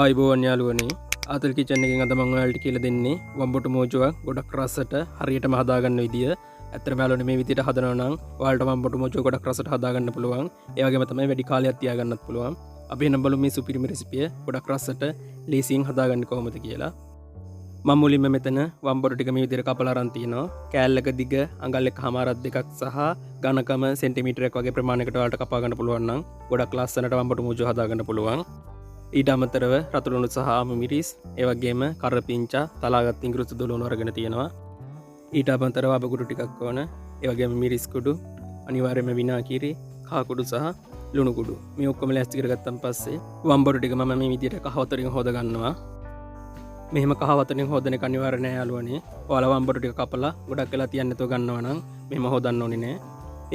ආයිබෝවන් යාළුවනේ ආතල් කිචන් එකෙන් අද මම ඔයාලට කියලා දෙන්නේ වම්බටු මෝජුවක් ගොඩක් රසට හරියටම හදාගන්න විදිය. ඇත්තටම යාළුවනේ මේ විදියට හදනවා නම් ඔයාලට වම්බටු මෝජුව ගොඩක් රසට හදාගන්න පුළුවන්. ඒ වගේම තමයි වැඩි කාලයක් තියාගන්නත් පුළුවන්. අපි එහෙනම් බලමු මේ සුපිරිම රෙසිපිය ගොඩක් රසට ලේසියෙන් හදාගන්නේ කොහොමද කියලා. මම මුලින්ම මෙතන වම්බටු ටික මේ විදියට කපලා අරන් තිනවා. කෑල්ලක දිග අඟල් 1.5 දෙකක් සහ ඝනකම සෙන්ටිමීටරයක් වගේ ප්‍රමාණයකට ඔයාලට කපා ගන්න පුළුවන් නම් ගොඩක් ලස්සනට වම්බටු මෝජුව හදාගන්න පුළුවන්. ඊට අමතරව රතුළුණු සහ ආමු මිරිස් ඒ වගේම කරපිංචා තලාගත් ඉංග්‍රීසි දොළුණු අරගෙන තියෙනවා. ඊට අමතරව අබ කුඩු ටිකක් ඕන. ඒ වගේම මිරිස් කුඩු, අනිවාර්යයෙන්ම විනාගිරි, කහ කුඩු සහ ලුණු කුඩු. මේ ඔක්කොම ලෑස්ති කරගත්තන් පස්සේ වම්බටු ටික මම මේ විදිහට කහ වතුරින් හොද ගන්නවා. මෙහෙම කහ වතුරින් හොදන එක අනිවාර්ය නෑ යාළුවනේ. ඔයාලා වම්බටු ටික කපලා ගොඩක් වෙලා තියන්න නැතුව ගන්නවා නම් මෙහෙම හොදන්න ඕනේ නෑ.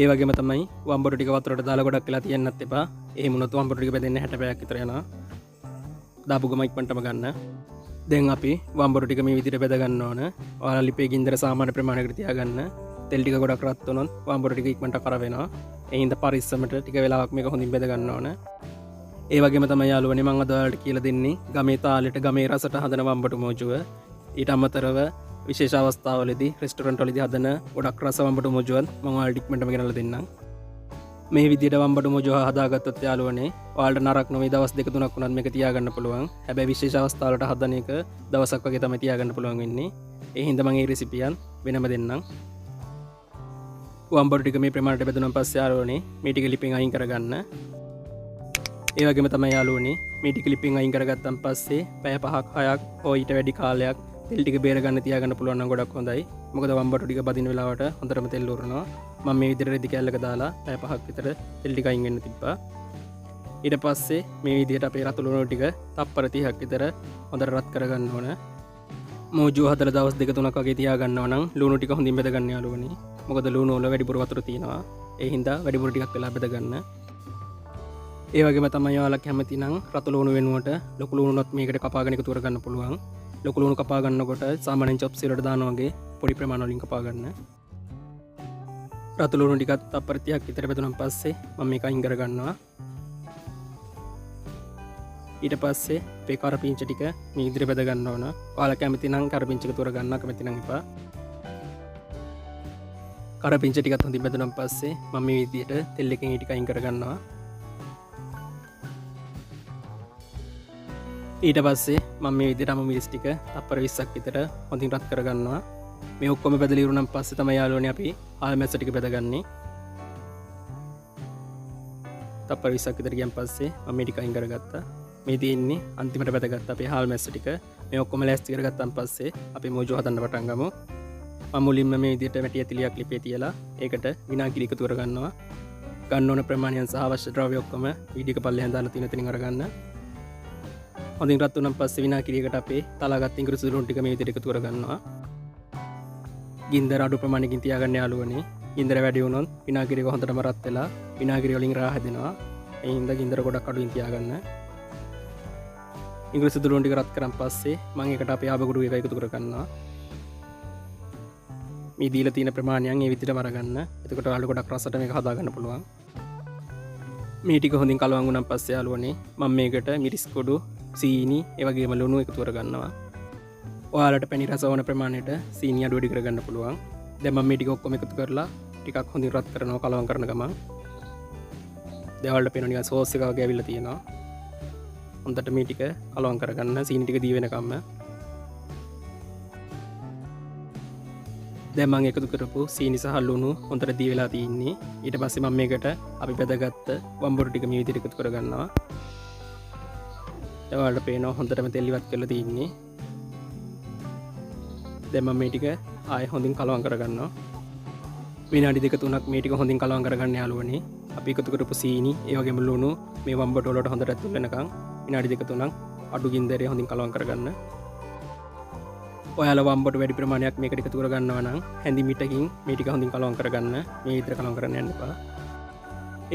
ඒ වගේම තමයි වම්බටු ටික වතුරට දාලා ගොඩක් වෙලා තියන්නත් එපා. එහෙම වුණොත් වම්බටු ටික බෙදෙන්න 60 පැයක් විතර යනවා. දාපු ගම ඉක්මනටම ගන්න. දැන් අපි වම්බටු ටික මේ විදිහට බෙද ගන්න ඕන. ඔයාලා ලිපේ ගින්දර සාමාන්‍ය ප්‍රමාණයකට තියාගන්න. තෙල් ටික ගොඩක් රත් වුණොත් වම්බටු ටික ඉක්මනට කර වෙනවා. ඒ හින්දා පරිස්සමට ටික වෙලාවක් මේක හොඳින් බෙද ගන්න ඕන. ඒ වගේම තමයි යාළුවනේ මම අද ඔයාලට කියලා දෙන්නේ ගමේ තාලෙට ගමේ රසට හදන වම්බටු මෝජුව. ඊට අමතරව විශේෂ අවස්ථාවලදී රෙස්ටොරන්ට් වලදී හදන ගොඩක් රස වම්බටු මෝජුවත් මම ඔයාලට ඉක්මනටම ගෙනල්ලා දෙන්නම්. මේ විදිහට වම්බටු මෝජුව හදාගත්තොත් යාළුවනේ ඔයාලට නරක නොවේ දවස් 2-3ක් වුණත් මේක තියාගන්න පුළුවන්. හැබැයි විශේෂ අවස්ථාවලට හදන එක දවසක් වගේ තමයි තියාගන්න පුළුවන් වෙන්නේ. ඒ හින්දා මම මේ රෙසිපියන් වෙනම දෙන්නම්. වම්බටු ටික මේ ප්‍රමාණයට බෙදුනන් පස්සේ යාළුවනේ මේ ටික ලිපෙන් අයින් කරගන්න. ඒ වගේම තමයි යාළුවනේ මේ ටික ලිපෙන් අයින් කරගත්තන් පස්සේ පැය 5ක් 6ක් හෝ ඊට වැඩි කාලයක් තෙල් ටික බේර ගන්න තියාගන්න පුළුවන් නම් ගොඩක් හොඳයි. මොකද වම්බටු ටික බදින වෙලාවට හොඳටම තෙල් උරනවා. මම මේ විදිහට රෙදි කෑල්ලක දාලා පැය 5ක් විතර තෙල් ටික අයින් වෙන්න තිබ්බා. ඊට පස්සේ මේ විදිහට අපේ රතුළුණු ටික තප්පර 30ක් විතර හොඳට රත් කරගන්න ඕන. මෝජුව හදලා දවස් 2-3ක් වගේ තියාගන්නවා නම් ලුණු ටික හොඳින් බෙද ගන්න යාළුවනේ. මොකද ලුණු වල වැඩිපුර වතුර තියෙනවා. ඒ හින්දා වැඩිපුර ටිකක් වෙලා බෙද ගන්න. ඒ වගේම තමයි ඔයාලා කැමති නම් රතුළුණු වෙනුවට ලොකු ලුණුත් මේකට කපාගෙන එකතු කරගන්න පුළුවන්. ලොකු ලුණු කපා ගන්නකොට සාමාන්‍යයෙන් චොප්ස් වලට දානවා වගේ පොඩි ප්‍රමාණ වලින් කපා ගන්න. රතුළුණු ටිකත් තප්පර 30ක් විතර බෙදුනන් පස්සේ මම මේක අයින් කරගන්නවා. ඊට පස්සේ මේ කරපිංච ටික මේ ඉදිරියට බෙද ගන්න ඕන. ඔයාලා කැමති නම් කරපිංච එකතු කරගන්න, කැමති නම් එපා. කරපිංච ටිකත් හොඳින් බෙදුනන් පස්සේ මම මේ විදිහට තෙල් එකෙන් ඊ ටික අයින් කරගන්නවා. ඊට පස්සේ මම මේ විදිහට අමු මිරිස් ටික තප්පර 20ක් විතර හොඳින් රත් කරගන්නවා. මේ ඔක්කොම බෙදලා ඉවරනම් පස්සේ තමයි යාළුවනේ අපි හාල් මැස්ස ටික බෙදගන්නේ. තප්පර 20ක් විතර ගියන් පස්සේ මම මේ ටික අයින් කරගත්තා. මේ තියෙන්නේ අන්තිමට බෙදගත්ත අපේ හාල් මැස්ස ටික. මේ ඔක්කොම ලෑස්ති කරගත්තන් පස්සේ අපි මෝජු හදන්න පටන් ගමු. මම මුලින්ම මේ විදිහට වැටි ඇතිලියක් ලිපේ තියලා ඒකට විනාගිරි එකතු කරගන්නවා. ගන්න ඕන ප්‍රමාණයන් සහ අවශ්‍ය ද්‍රව්‍ය ඔක්කොම වීඩියෝ එක පල්ලෙහාන් දාලා තියෙන තැනින් අරගන්න. හොඳින් රත් වුණාන් පස්සේ විනාගිරියකට අපේ තලාගත් ඉංග්‍රීසි දොළුණු ටික මේ විදිහට එකතු කරගන්නවා. ගින්දර අඩු ප්‍රමාණයකින් තියාගන්න යාළුවනේ. ගින්දර වැඩි වුණොත් විනාගිරිය හොඳටම රත් වෙලා විනාගිරිය වලින් රාහ හැදෙනවා. ඒ හින්දා ගින්දර ගොඩක් අඩුවෙන් තියාගන්න. ඉංග්‍රීසි දොළුණු ටික රත් කරන් පස්සේ මම ඒකට අපේ ආබකුඩු එක එකතු කරගන්නවා. මේ දීලා තියෙන ප්‍රමාණයන් මේ විදිහටම අරගන්න. එතකොට ඔයාලට ගොඩක් රසට මේක හදාගන්න පුළුවන්. මේ ටික හොඳින් කලවම් වුණාන් පස්සේ යාළුවනේ මම මේකට මිරිස් කුඩු, සීනි, ඒ වගේම ලුණු එකතු කරගන්නවා. ඔයාලට පැණි රස ඕන ප්‍රමාණයට සීනි අඩු වැඩි කරගන්න පුළුවන්. දැන් මම මේ ටික ඔක්කොම එකතු කරලා ටිකක් හොඳින් රත් කරනවා කලවම් කරන ගමන්. දැන් ඔයාලට පේනවා නිකන් සෝස් එක වගේ ඇවිල්ලා තියෙනවා. හොඳට මේ ටික කලවම් කරගන්න සීනි ටික දී වෙනකම්ම. දැන් මම එකතු කරපු සීනි සහ ලුණු හොඳට දී වෙලා තින්නේ. ඊට පස්සේ මම මේකට අපි බෙදගත්ත වම්බටු ටික මේ විදිහට එකතු කරගන්නවා. දැන් ඔයාලට පේනවා හොඳටම තෙල් ඉවත් කරලා තින්නේ. දැන් මම මේ ටික ආයෙ හොඳින් කලවම් කරගන්නවා. විනාඩි 2-3ක් මේ ටික හොඳින් කලවම් කරගන්න යාළුවනේ. අපි එකතු කරපු සීනි ඒ වගේම ලුණු මේ වම්බටු වලට හොඳට ඇතුල් වෙනකන් විනාඩි 2-3ක් අඩු ගින්දරේ හොඳින් කලවම් කරගන්න. ඔයාලා වම්බටු වැඩි ප්‍රමාණයක් මේකට එකතු කරගන්නවා නම් හැඳි මිටකින් මේ ටික හොඳින් කලවම් කරගන්න. මේ විතර කලවම් කරන්න යන්න එපා.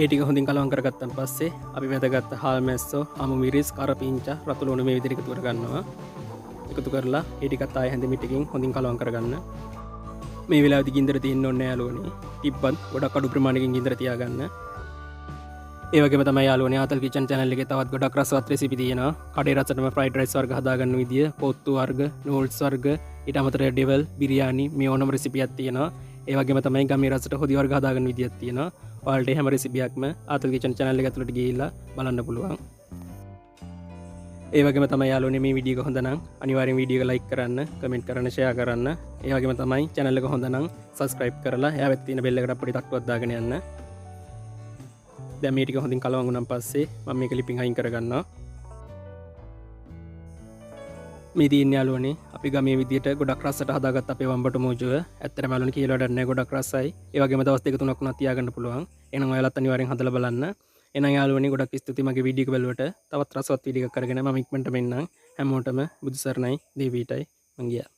ඒ ටික හොඳින් කලවම් කරගත්තන් පස්සේ අපි වැදගත් හාල් මැස්සෝ, අමු මිරිස්, කරපිංචා, රතුළුණු මේ විදිහට එකතු කරගන්නවා. එකතු කරලා ඒ ටිකත් ආයෙ හැඳි මිටකින් හොඳින් කලවම් කරගන්න. මේ වෙලාවේදී ගින්දර තියෙන්න ඕනේ යාළුවනේ. තිබ්බත් ගොඩක් අඩු ප්‍රමාණයකින් ගින්දර තියාගන්න. ඒ වගේම තමයි යාළුවනේ ආතල් කිචන් channel එකේ තවත් ගොඩක් රසවත් රෙසිපි තියෙනවා. කඩේ රසටම fried rice වර්ග හදාගන්න විදිය, පොත්තු වර්ග, noodles වර්ග, ඊට අමතරව ඩෙවල්, බිරියානි මේ ඕනම රෙසිපියක් තියෙනවා. ඒ වගේම තමයි ගමේ රසට හොදි වර්ග හදාගන්න විදියක් තියෙනවා. ඔයාලට හැම රෙසිපියක්ම ආතල් කිචන් channel එක ඇතුළට ගිහිල්ලා බලන්න පුළුවන්. ඒ වගේම තමයි යාළුවනේ මේ වීඩියෝ එක හොඳ නම් අනිවාර්යෙන් වීඩියෝ එක like කරන්න, comment කරන්න, share කරන්න. ඒ වගේම තමයි channel එක හොඳ නම් subscribe කරලා එහා පැත්තේ තියෙන bell එකට පොඩි තට්ටුවක් දාගෙන යන්න. දැන් මේ ටික හොඳින් කලවම් වුණාන් පස්සේ මම මේක ලිපින් අයින් කරගන්නවා. මේ තියෙන යාළුවනේ අපි ගමේ විදියට ගොඩක් රසට හදාගත්ත අපේ වම්බටු මෝජුව. ඇත්තටම යාළුවනේ කියලා වැඩක් නැහැ, ගොඩක් රසයි. ඒ වගේම දවස් දෙක තුනක් වුණා තියාගන්න පුළුවන්. එහෙනම් ඔයාලත් අනිවාර්යෙන් හදලා බලන්න. එහෙනම් යාළුවනේ ගොඩක් ස්තුතියි මගේ වීඩියෝ එක බලුවට. තවත් රසවත් වීඩියෝ එකක් කරගෙන මම ඉක්මනට මෙන්නම්. හැමෝටම බුදු සරණයි, දේවීටයි මං ගියා.